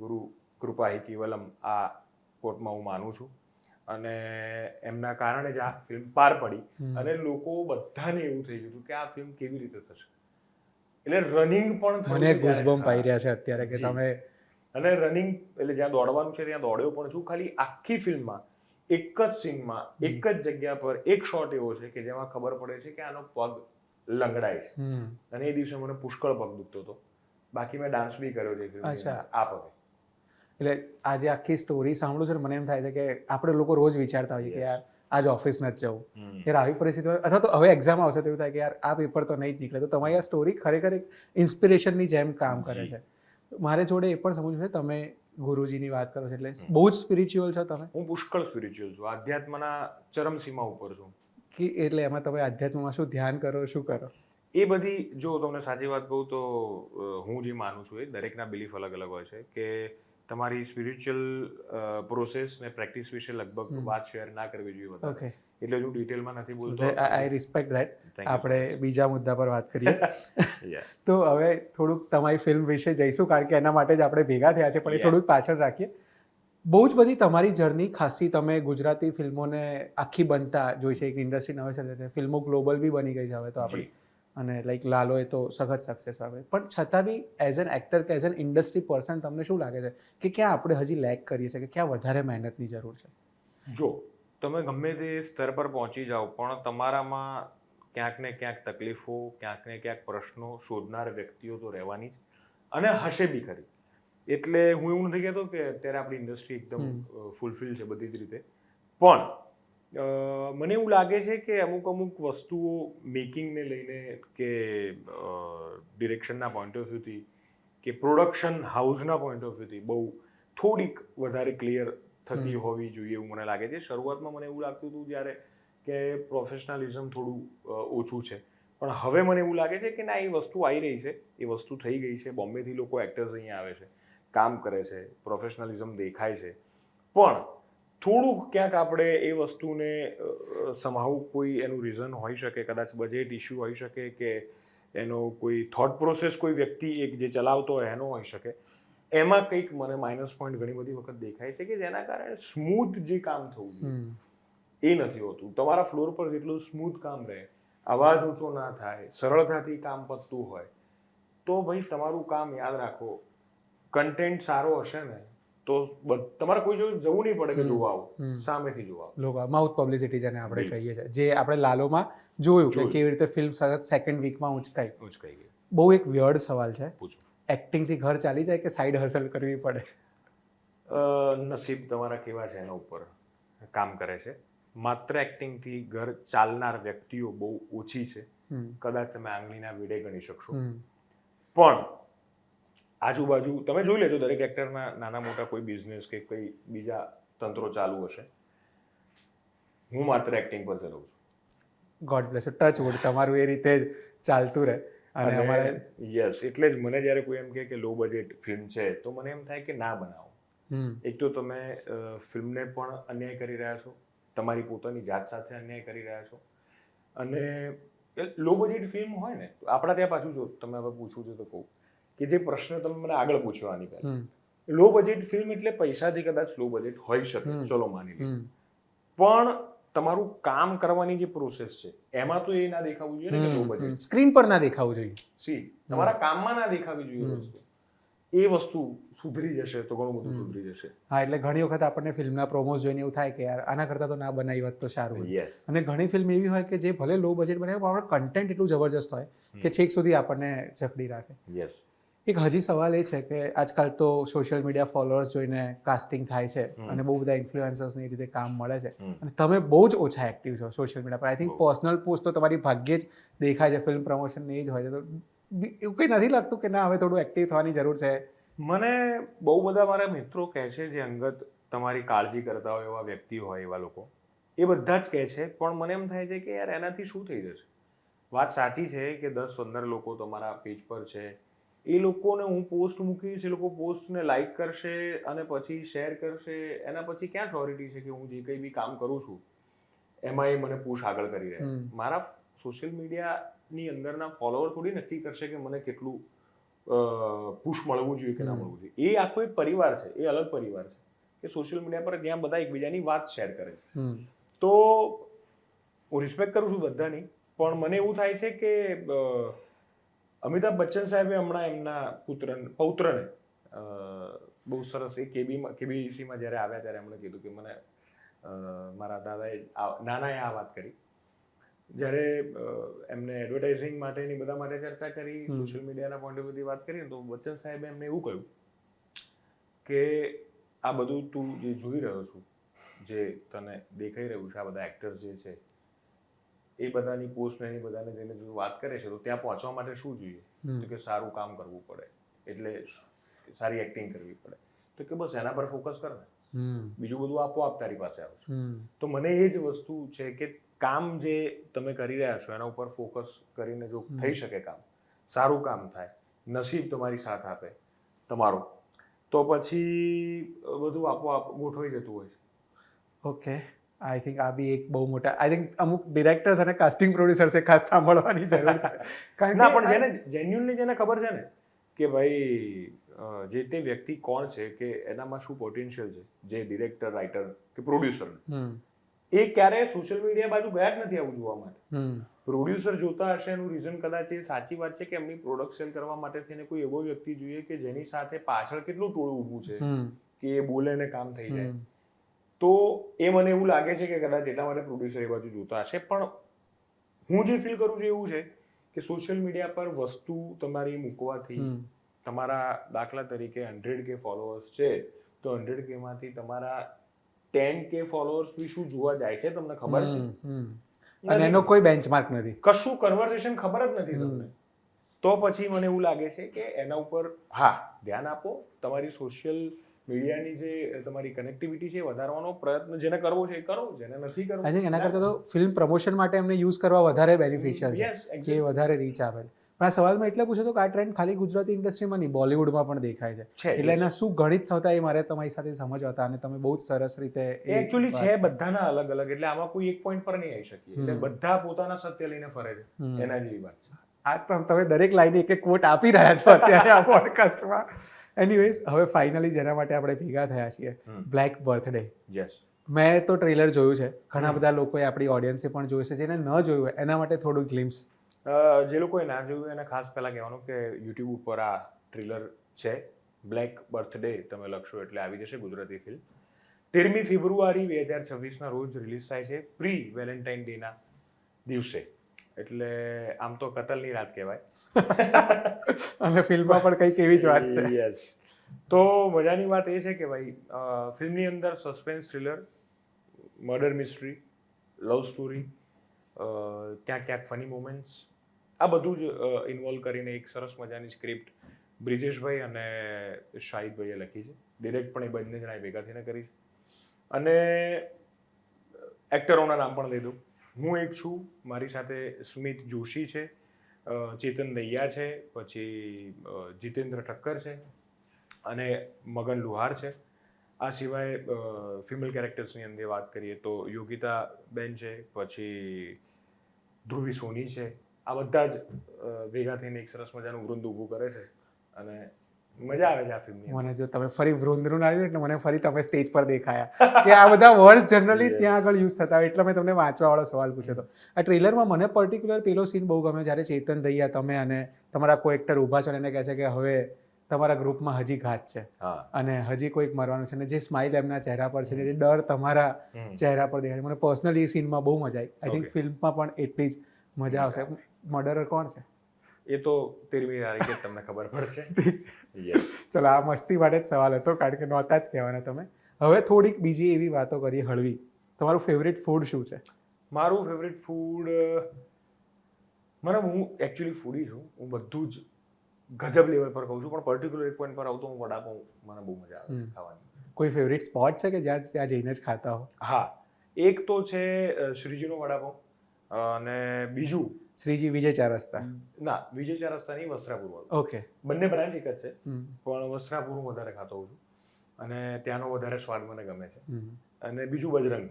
ગુરુ કૃપા હિ કેવલમ આ કોર્ટમાં હું માનું છું. અને એમના કારણે જ આ ફિલ્મ પાર પડી. અને લોકો બધાને એવું થઈ ગયું કે આ ફિલ્મ કેવી રીતે થશે. એટલે રનિંગ પણ મને ગૂઝબમ્પ આવી રહ્યા છે અત્યારે કે તમે. અને રનિંગ એટલે જ્યાં દોડવાનું છે ત્યાં દોડ્યો પણ છું. ખાલી આખી ફિલ્મમાં એક જ સીનમાં એક જ જગ્યા પર એક શોટ એવો છે કે જેમાં ખબર પડે છે કે આનો પગ લંગડાય છે. અને એ દિવસે મને પુષ્કળ પગ દુખતો હતો. બાકી મેં ડાન્સ બી કર્યો છે આ પગે. એટલે આજે આખી સ્ટોરી સાંભળું છે મને એમ થાય છે કે આપણે લોકો રોજ વિચારતા હોઈએ કે યાર આજ ઓફિસ નથી જવું, યાર આવી પરિસ્થિતિ હોય, અથવા તો હવે એક્ઝામ આવશે તો એવું થાય કે યાર આ પેપર તો નહીં જ નીકળે. તો તમારી આ સ્ટોરી ખરેખર એક ઇન્સ્પિરેશનની જેમ કામ કરે છે. મારે જોડે એ પણ સમજવું છે, તમે ગુરુજીની વાત કરો છો એટલે બહુ જ સ્પિરિચ્યુઅલ છો તમે? હું પુષ્કળ સ્પિરિચ્યુઅલ છું, આધ્યાત્મના ચરમસીમા ઉપર છું. કે એટલે એમાં તમે આધ્યાત્મમાં શું ધ્યાન કરો, શું કરો? એ બધી, જો તમને સાચી વાત કહું તો હું જે માનું છું એ દરેકના બિલીફ અલગ અલગ હોય છે કે તમારી સ્પિરિચ્યુઅલ પ્રોસેસ ને પ્રેક્ટિસ વિશે લગભગ વાત શેર ના કરવી જોઈએ. ઓકે, એટલે હું ડિટેલમાં નથી બોલતો. આઈ રિસ્પેક્ટ ધેટ. આપણે બીજા મુદ્દા પર વાત કરીએ. તો હવે થોડુંક તમારી ફિલ્મ વિશે જઈશું, કારણ કે એના માટે જ આપણે ભેગા થયા છે, પણ એ થોડુંક પાછળ રાખીએ. બહુ જ બધી તમારી જર્ની ખાસી, તમે ગુજરાતી ફિલ્મોને આખી બનતા જોઈ છે, એક ઇન્ડસ્ટ્રી નવે છે, ફિલ્મો ગ્લોબલ બી બની ગઈ છે હવે તો આપણી, અને લાઈક લાલો એ તો સખત સક્સેસ આવે. પણ છતાં બી એઝ એન એક્ટર કે એઝ એન ઇન્ડસ્ટ્રી પર્સન તમને શું લાગે છે કે ક્યાં આપણે હજી લેક કરીએ છીએ, કે ક્યાં વધારે મહેનતની જરૂર છે? જો તમે ગમે તે સ્તર પર પહોંચી જાઓ પણ તમારામાં ક્યાંક ને ક્યાંક તકલીફો, ક્યાંક ને ક્યાંક પ્રશ્નો શોધનાર વ્યક્તિઓ તો રહેવાની જ, અને હશે બી ખરી. એટલે હું એવું નથી કહેતો કે અત્યારે આપણી ઇન્ડસ્ટ્રી એકદમ ફૂલફિલ છે બધી જ રીતે, પણ મને એવું લાગે છે કે અમુક વસ્તુઓ મેકિંગને લઈને કે ડિરેક્શનના પોઈન્ટ ઓફ વ્યૂથી કે પ્રોડક્શન હાઉસના પોઈન્ટ ઓફ વ્યૂથી બહુ થોડીક વધારે ક્લિયર થતી હોવી જોઈએ એવું મને લાગે છે. શરૂઆતમાં મને એવું લાગતું હતું જ્યારે કે પ્રોફેશનલિઝમ થોડું ઓછું છે, પણ હવે મને એવું લાગે છે કે ના, એ વસ્તુ આવી રહી છે, એ વસ્તુ થઈ ગઈ છે. બોમ્બેથી લોકો એક્ટર્સ અહીંયા આવે છે, કામ કરે છે, પ્રોફેશનલિઝમ દેખાય છે, પણ થોડુંક ક્યાંક આપણે એ વસ્તુને સમાવું કોઈ એનું રીઝન હોઈ શકે, કદાચ બજેટ ઇસ્યુ હોઈ શકે, કે એનો કોઈ થોટ પ્રોસેસ કોઈ વ્યક્તિ એક જે ચલાવતો હોય એનો હોઈ શકે. એમાં કંઈક મને માઇનસ પોઈન્ટ ઘણી બધી વખત દેખાય છે કે જેના કારણે સ્મૂથ જે કામ થવું જોઈએ એ નથી હોતું. તમારા ફ્લોર પર જેટલું સ્મૂથ કામ રહે, અવાજ ઊંચો ના થાય, સરળતાથી કામ પતતું હોય, તો ભાઈ તમારું કામ યાદ રાખો, કન્ટેન્ટ સારો હશે ને તો તમારે કોઈ જવું નહીં પડે કે જોવા આવો, સામેથી જોવા આવો. લોકો માઉથ પબ્લિસિટી જેને આપણે કહીએ છીએ, જે આપણે લાલોમાં જોયું કે કેવી રીતે ફિલ્મ સેકન્ડ વીકમાં ઉંચકાઈ ગઈ. બહુ એક વિયર્ડ સવાલ છે, પૂછો. એક્ટિંગથી ઘર ચાલી જાય કે સાઈડ હસલ કરવી પડે? નસીબ તમારા કેવા છે એના ઉપર કામ કરે છે. માત્ર એક્ટિંગથી ઘર ચાલનાર વ્યક્તિઓ બહુ ઓછી છે, કદાચ તમે આંગળીના વેઢે ગણી શકશો. પણ આજુબાજુ તમે જોઈ લેજો, દરેક એક્ટરના નાના મોટા કોઈ બિઝનેસ કે કોઈ બીજા તંત્રો ચાલુ હશે. હું માત્ર એક્ટિંગ પર ચલાવું છું. ગોડ બ્લેસ, ટચ વુડ, તમારું એ રીતે જ ચાલતું રહે. અને અમારે યસ, એટલે જ મને જ્યારે કોઈ એમ કે લો બજેટ ફિલ્મ છે તો મને એમ થાય કે ના બનાવો. એક તો તમે ફિલ્મને પણ અન્યાય કરી રહ્યા છો, તમારી પોતાની જાત સાથે અન્યાય કરી રહ્યા છો. અને લો બજેટ ફિલ્મ હોય ને, આપણા ત્યાં પાછું જો તમે હવે પૂછવું છે તો કહું કે જે પ્રશ્ન તમે મને આગળ પૂછ્યો આની પહેલા, લો બજેટ ફિલ્મ એટલે પૈસાથી કદાચ લો બજેટ હોઈ શકે, ચલો માની લઈએ, પણ તમારું કામ કરવાની જે પ્રોસેસ છે એમાં તો એ ના દેખાવું જોઈએ ને કે લો બજેટ. સ્ક્રીન પર ના દેખાવું જોઈએ. તમારા કામમાં ના દેખાવી જોઈએ વસ્તુ. એ વસ્તુ સુધરી જશે તો ઘણું બધું સુધરી જશે. હા, એટલે ઘણી વખત આપણને ફિલ્મના પ્રોમોસ જોઈને એવું થાય કે યાર આના કરતાં તો ના બનાવી હોત તો સારું. અને ઘણી ફિલ્મ એવી હોય કે જે ભલે લો બજેટ બનાવે પણ આપણું કન્ટેન્ટ એટલું જબરજસ્ત હોય કે છેક સુધી આપણને જકડી રાખે. યસ. એક હજી સવાલ એ છે કે આજકાલ તો સોશિયલ મીડિયા ફોલોઅર્સ જોઈને કાસ્ટિંગ થાય છે અને બહુ બધા ઇન્ફ્લુએન્સર્સને એ રીતે કામ મળે છે, અને તમે બહુ જ ઓછા એક્ટિવ છો સોશિયલ મીડિયા પર. આઈ થિંક પર્સનલ પોસ્ટ તો તમારી ભાગ્યે જ દેખાય છે, ફિલ્મ પ્રમોશન એ જ હોય છે. તો એવું કંઈ નથી લાગતું કે ના હવે થોડું એક્ટિવ થવાની જરૂર છે? મને બહુ બધા મારા મિત્રો કહે છે, જે અંગત તમારી કાળજી કરતા હોય એવા વ્યક્તિ હોય, એવા લોકો, એ બધા જ કહે છે. પણ મને એમ થાય છે કે યાર એનાથી શું થઈ જશે? વાત સાચી છે કે 10-15 લોકો તમારા પેજ પર છે, એ લોકોને હું પોસ્ટ મૂકીશ, એ લોકો પોસ્ટને લાઈક કરશે અને પછી શેર કરશે. એના પછી ક્યાં શ્યોરિટી છે કે હું જે કંઈ બી કામ કરું છું એમાં એ મને પુશ આગળ કરી રહ્યા? મારા સોશિયલ મીડિયાની અંદરના ફોલોઅર થોડી નક્કી કરશે કે મને કેટલું પુશ મળવું જોઈએ કે ના મળવું જોઈએ. એ આખો એક પરિવાર છે, એ અલગ પરિવાર છે કે સોશિયલ મીડિયા પર જ્યાં બધા એકબીજાની વાત શેર કરે છે. તો હું રિસ્પેક્ટ કરું છું બધાની, પણ મને એવું થાય છે કે અમિતાભ બચ્ચન સાહેબે હમણાં એમના પૌત્રને બહુ સરસ એ કેબીસીમાં જ્યારે આવ્યા ત્યારે એમણે કીધું કે મને મારા દાદાએ નાનાએ આ વાત કરી. જ્યારે એમને એડવર્ટાઇઝિંગ માટેની બધા માટે ચર્ચા કરી, સોશિયલ મીડિયાના પોઈન્ટ ઓફ વ્યૂથી વાત કરી, તો બચ્ચન સાહેબે એમને એવું કહ્યું કે આ બધું તું જે જોઈ રહ્યો છું, જે તને દેખાઈ રહ્યું છે, આ બધા એક્ટર્સ જે છે એ બધાની પોસ્ટ ને બધાને જેને જો વાત કરે છે તો ત્યાં પહોંચવા માટે શું જોઈએ? તો કે સારું કામ કરવું પડે, એટલે સારી એક્ટિંગ કરવી પડે. તો કે બસ એના પર ફોકસ કર ને, બીજું બધું આપોઆપ તારી પાસે આવશે. તો મને એ જ વસ્તુ છે કે કામ જે તમે કરી રહ્યા છો એના ઉપર ફોકસ કરીને જો થઈ શકે, કામ સારું કામ થાય, નસીબ તમારી સાથ આપે તમારો, તો પછી બધું આપોઆપ ગોઠવાઈ જતું હોય છે. ઓકે, આઈ થિંક આ બી એક બહુ મોટા, આઈ થિંક અમુક ડિરેક્ટર્સ અને કાસ્ટિંગ પ્રોડ્યુસર્સે ખાસ સાંભળવાની જરૂર છે. કારણ કે પણ જેને જેન્યુઅલી જેને ખબર છે ને કે ભાઈ જે તે વ્યક્તિ કોણ છે, કે એનામાં શું પોટેન્શિયલ છે, જે ડિરેક્ટર, રાઇટર કે પ્રોડ્યુસર, એ ક્યારેય સોશિયલ મીડિયા બાજુ ગયા જ નથી આવું જોવા માટે. પ્રોડ્યુસર જોતા હશે, એનું રીઝન કદાચ એ સાચી વાત છે કે એમની પ્રોડક્ટ સેલ કરવા માટે થઈને કોઈ એવો વ્યક્તિ જોઈએ કે જેની સાથે પાછળ કેટલું ટોળું ઊભું છે કે એ બોલે ને કામ થઈ જાય. તો એ મને એવું લાગે છે કે કદાચ એટલા માટે પ્રોડ્યુસર એ બાજુ જોતા હશે. પણ હું જે ફીલ કરું છું એવું છે કે સોશિયલ મીડિયા પર વસ્તુ તમારી મૂકવાથી તમારા દાખલા તરીકે 100K ફોલોઅર્સ છે, તો 100K માંથી તમારા 10K ફોલોઅર્સ બી શું જોવા જાય છે તમને ખબર છે? અને એનો કોઈ બેન્ચમાર્ક નથી, કશું કન્વર્સેશન ખબર જ નથી તમને. તો પછી મને એવું લાગે છે કે એના ઉપર હા ધ્યાન આપો, તમારી સોશિયલ મીડિયાની જે તમારી કનેક્ટિવિટી છે એ વધારવાનો પ્રયત્ન જેને કરવો છે એ કરો, જેને નથી કરવો આઈ થિંક એના કરતાં તો ફિલ્મ પ્રમોશન માટે એમને યુઝ કરવા વધારે બેનિફિશિયલ છે Yes, કે exactly. વધારે રીચ આવે છે. પણ આ સવાલમાં એટલે પૂછ્યો તો કે આ ટ્રેન્ડ ખાલી ગુજરાતી ઇન્ડસ્ટ્રીમાં નહીં, બોલિવૂડમાં પણ દેખાય છે. છે, એટલે yes. એના શું ગણિત થતા એ મારે તમારી સાથે સમજવા હતા અને તમે બહુ જ સરસ રીતે એ એકચ્યુઅલી છે બધાના અલગ અલગ, એટલે આમાં કોઈ એક પોઈન્ટ પર નહીં આવી શકીએ, એટલે બધા પોતાના સત્ય લઈને ફરે છે, એના જેવી વાત છે. આ તો તમે દરેક લાઈને એક એક કોટ આપી રહ્યા છો અત્યારે આ પોડકાસ્ટમાં. એનીવેઝ, હવે ફાઇનલી જેના માટે આપણે ભેગા થયા છીએ, બ્લેક બર્થડે. યસ, મેં તો ટ્રેલર જોયું છે, ઘણા બધા લોકોએ આપણી ઓડિયન્સે પણ જોયું છે. જેને ન જોયું હોય એના માટે થોડું ગ્લિમ્સ. જે લોકોએ ના જોયું એને ખાસ પહેલા કહેવાનું કે યુટ્યુબ ઉપર આ ટ્રેલર છે, બ્લેક બર્થડે તમે લખશો એટલે આવી જશે ગુજરાતી ફિલ્મ. 13મી ફેબ્રુઆરી 2026ના રોજ રિલીઝ થાય છે, પ્રી વેલેન્ટાઇન ડેના દિવસે. એટલે આમ તો કતલની રાત કહેવાય અને ફિલ્મમાં પણ કંઈક એવી જ વાત છે. યસ. તો મજાની વાત એ છે કે ભાઈ ફિલ્મની અંદર suspense thriller, murder mystery, love story, ક્યાંક ક્યાંક ફની મોમેન્ટ્સ, આ બધું જ ઇન્વોલ્વ કરીને એક સરસ મજાની સ્ક્રિપ્ટ બ્રિજેશભાઈ અને શાહિદભાઈએ લખી છે. ડિરેક્ટ પણ એ બંને જણાએ ભેગા થઈને કરી છે. અને એક્ટરોના નામ પણ લઈ દઉં. હું એક છું, મારી સાથે સ્મિત જોશી છે, ચેતન દૈયા છે, પછી જીતેન્દ્ર ઠક્કર છે અને મગન લુહાર છે. આ સિવાય ફિમેલ કેરેક્ટર્સની અંદર વાત કરીએ તો યોગિતા બેન છે, પછી ધ્રુવી સોની છે. આ બધા જ ભેગા થઈને એક સરસ મજાનું વૃંદ ઊભું કરે છે અને મજા આવે છે આ ફિલ્મની. મને જો તમે ફરી વૃંદનું ના લીધું એટલે મને ફરી તમે સ્ટેજ પર દેખાયા કે આ બધા વર્ડ્સ જનરલી ત્યાં આગળ યુઝ થતા હોય, એટલે મેં તમને વાંચવાવાળો સવાલ પૂછ્યો હતો. આ ટ્રેલરમાં મને પર્ટિક્યુલર પેલો સીન બહુ ગમ્યો જ્યારે ચેતન દૈયા તમે અને તમારા કોઈ એક્ટર ઊભા છો અને એને કહે છે કે હવે તમારા ગ્રુપમાં હજી ઘાત છે અને હજી કોઈક મરવાનું છે, અને જે સ્માઇલ એમના ચહેરા પર છે, જે ડર તમારા ચહેરા પર દેખાય. મને પર્સનલી એ સીનમાં બહુ મજા આવી. આઈ થિંક ફિલ્મમાં પણ એટલી જ મજા આવશે. મર્ડરર કોણ છે એ તો 13મી તારીખે તમને ખબર પડશે. ચલો, આ મસ્તી માટે જ સવાલ હતો કારણ કે નહોતા જ કહેવાના તમે. હવે થોડીક બીજી એવી વાતો કરીએ હળવી. તમારું ફેવરિટ ફૂડ શું છે? મારું ફેવરિટ ફૂડ, હું એકચ્યુઅલી ફૂડી છું, હું બધું જ ગજબ લેવલ પર ખાઉં છું, પણ પર્ટિક્યુલર એક પોઈન્ટ પર આવું તો હું વડાપાઉં, મને બહુ મજા આવે ખાવાની. કોઈ ફેવરિટ સ્પોટ છે કે જ્યાં ત્યાં જઈને જ ખાતા હો? હા, એક તો છે શ્રીજીનો વડાપાઉં, અને બીજું શ્રીજી વિજય ચાર રસ્તા. ના, વિજય ચાર રસ્તા નહીં, વસ્ત્રાપુર વાળું. ઓકે, બંને બ્રાન્ચ એક જ છે, પણ વસ્ત્રાપુર હું વધારે ખાતો હોઉં છું અને ત્યાંનો વધારે સ્વાદ મને ગમે છે. અને બીજું બજરંગ,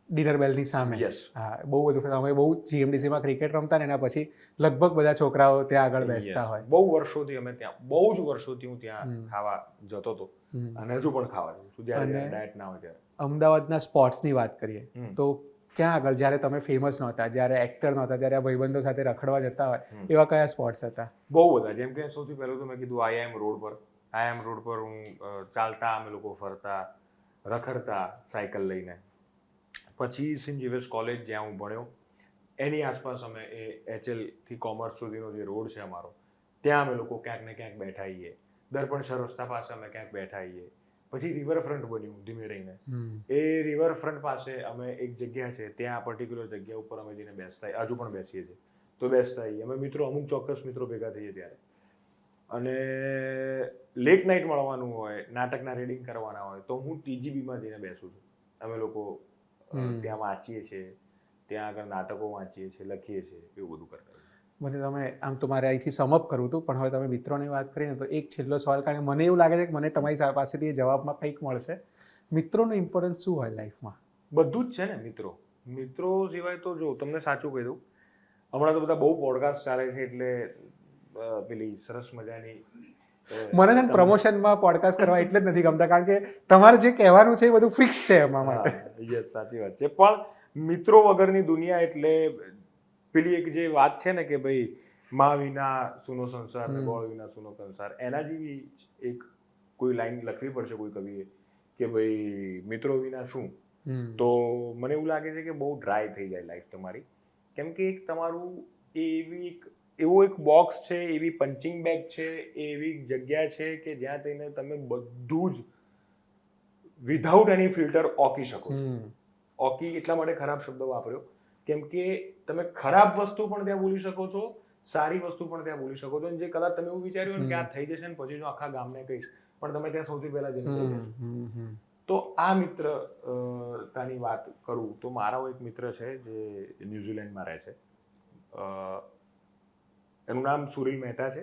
ડિનર બેલની સામે. યસ. હા, બહુ બધું. અમે બહુ જીએમડીસીમાં ક્રિકેટ રમતા ને એના પછી લગભગ બધા છોકરાઓ ત્યાં આગળ બેસતા હોય. બહુ વર્ષોથી અમે ત્યાં, બહુ જ વર્ષોથી હું ત્યાં ખાવા જતો હતો અને હજુ પણ ખાવા જઉં છું જ્યારે ડાયટ ના હોય ત્યારે. અમદાવાદના સ્પોટ્સની વાત કરીએ તો ક્યાં આગળ, જ્યારે તમે ફેમસ નહોતા, જ્યારે એક્ટર નહોતા, ત્યારે આ ભાઈબંધો સાથે રખડવા જતા હોય, એવા કયા સ્પોટ્સ હતા? બહુ બધા. જેમ કે સૌથી પહેલું તો મેં કીધું આઈએમ રોડ પર. આઈએમ રોડ પર હું ચાલતા, અમે લોકો ફરતા, રખડતા સાયકલ લઈને. પછી સેન્ટ ઝેવિયર્સ કોલેજ જ્યાં હું ભણ્યો એની આસપાસ અમે એ HL થી કોમર્સ સુધીનો જે રોડ છે અમારો, ત્યાં અમે લોકો ક્યાંક ને ક્યાંક બેઠા આવીએ. દર્પણ રસ્તા પાસે અમે ક્યાંક બેઠા આવીએ. પછી રિવરફ્રન્ટ બન્યું ધીમે રહીને. એ રિવરફ્રન્ટ પાસે અમે એક જગ્યા છે, ત્યાં પર્ટિક્યુલર જગ્યા ઉપર અમે જઈને બેસતા, હજુ પણ બેસીએ છીએ, તો બેસતા આવીએ અમે મિત્રો, અમુક ચોક્કસ મિત્રો ભેગા થઈએ ત્યારે. અને લેટ નાઇટ મળવાનું હોય, નાટકના રીડિંગ કરવાના હોય, તો હું TGBમાં જઈને બેસું છું. અમે લોકો ત્યાં વાંચીએ છીએ, ત્યાં આગળ નાટકો વાંચીએ છીએ, લખીએ છીએ, એવું બધું કરતા. મને તમે આમ તો મારે અહીંથી સમઅપ કરવું હતું, પણ હવે તમે મિત્રોની વાત કરીને તો એક છેલ્લો સવાલ, કારણ કે મને એવું લાગે છે કે મને તમારી પાસેથી એ જવાબમાં કંઈક મળશે. મિત્રોનું ઇમ્પોર્ટન્સ શું હોય લાઈફમાં? બધું જ છે ને મિત્રો. મિત્રો સિવાય તો જો તમને સાચું કહી દઉં, હમણાં તો બધા બહુ પોડકાસ્ટ ચાલે છે, એટલે પેલી સરસ મજાની મને છે ને પ્રમોશનમાં પોડકાસ્ટ કરવા એટલે જ નથી ગમતા, કારણ કે તમારે જે કહેવાનું છે એ બધું ફિક્સ છે એમાં માટે. યસ, સાચી વાત છે. પણ મિત્રો વગરની દુનિયા, એટલે પેલી એક જે વાત છે ને કે ભાઈ માં વિના સૂનો સંસાર ને બળ વિના સૂનો કંસાર, એના જેવી એક કોઈ લાઈન લખવી પડશે કોઈ કવિએ કે ભાઈ મિત્રો વિના શું. તો મને એવું લાગે છે કે બહુ ડ્રાય થઈ જાય લાઈફ તમારી, કેમ કે એક તમારું એવો એક બોક્સ છે, એવી પંચિંગ બેગ છે, એવી જગ્યા છે કે જ્યાં થઈને તમે બધું જ વિધાઉટ એની ફિલ્ટર ઓકી શકો. ઓકી એટલા માટે ખરાબ શબ્દ વાપર્યો કેમ કે તમે ખરાબ વસ્તુ પણ ત્યાં બોલી શકો છો, સારી વસ્તુ પણ ત્યાં બોલી શકો છો. જે કદાચ તમે એવું વિચાર્યું ને કે આ થઈ જશે ને પછી જો આખા ગામને કહીશ, પણ તમે ત્યાં સૌથી પહેલા જઈને લઈ લેશો. તો આ મિત્રતાની વાત કરું તો મારો એક મિત્ર છે જે ન્યુઝીલેન્ડમાં રહે છે. એનું નામ સુરીલ મહેતા છે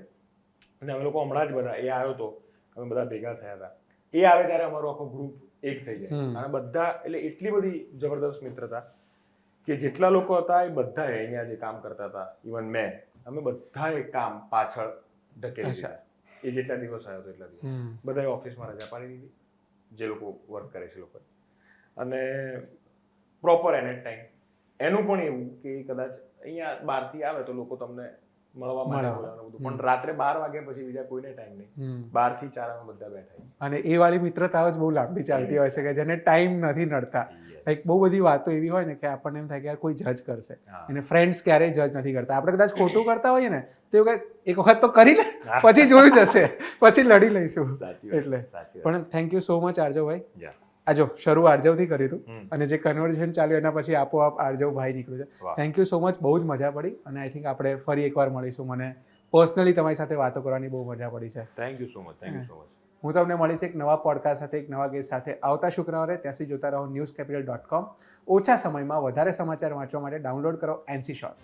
અને અમે લોકો હમણાં જ બધા એ આવ્યો હતો, અમે બધા ભેગા થયા હતા. એ આવે ત્યારે અમારો આખો ગ્રુપ એક થઈ જાય અને બધા એટલે એટલી બધી જબરદસ્ત મિત્રતા કે જેટલા લોકો હતા એ બધા અહીંયા જે કામ કરતા હતા, ઇવન મેં, અમે બધાએ કામ પાછળ ધકેલી દીધા. એ જેટલા દિવસ આવ્યો હતો એટલા દિવસ બધાએ ઓફિસમાં રજા પાડી દીધી, જે લોકો વર્ક કરે છે લોકો, અને પ્રોપર એન ટાઈમ. એનું પણ એવું કે કદાચ અહીંયા બહારથી આવે તો લોકો તમને મળવા માટે બોલાવવાનું બધું, પણ રાત્રે 12 વાગ્યા પછી બીજા કોઈને ટાઈમ નહીં. 12 થી 4 અમે બધા બેઠા. અને એ વાળી મિત્રતાઓ જ બહુ લાંબી ચાલતી હોય છે કે જેને ટાઈમ નથી નડતા. લાઈક બહુ બધી વાતો એવી હોય ને કે આપણને એમ થાય કે યાર કોઈ જજ કરશે, અને ફ્રેન્ડ્સ ક્યારેય જજ નથી કરતા. આપણે કદાચ ખોટું કરતા હોઈએ ને તો એવું કે એક વખત તો કરી લે, પછી જોયું જશે, પછી લડી લઈશું. એટલે પણ થેન્ક યુ સો મચ આર્જવભાઈ. આ જો શરૂ આર્જવથી કર્યું હતું અને જે કન્વર્ઝેશન ચાલ્યું એના પછી આપોઆપ આર્જવભાઈ નીકળ્યું છે. થેન્ક યુ સો મચ, બહુ જ મજા પડી અને આઈ થિંક આપણે ફરી એકવાર મળીશું. મને પર્સનલી તમારી સાથે વાતો કરવાની બહુ મજા પડી છે. Thank you so much, thank you so much. હું તમને મળીશ એક નવા પોડકાસ્ટ સાથે, એક નવા ગેસ્ટ સાથે આવતા શુક્રવારે. ત્યાં સુધી જોતા રહો newscapital.com. ઓછા સમયમાં વધારે સમાચાર વાંચવા માટે ડાઉનલોડ કરો NC Shorts.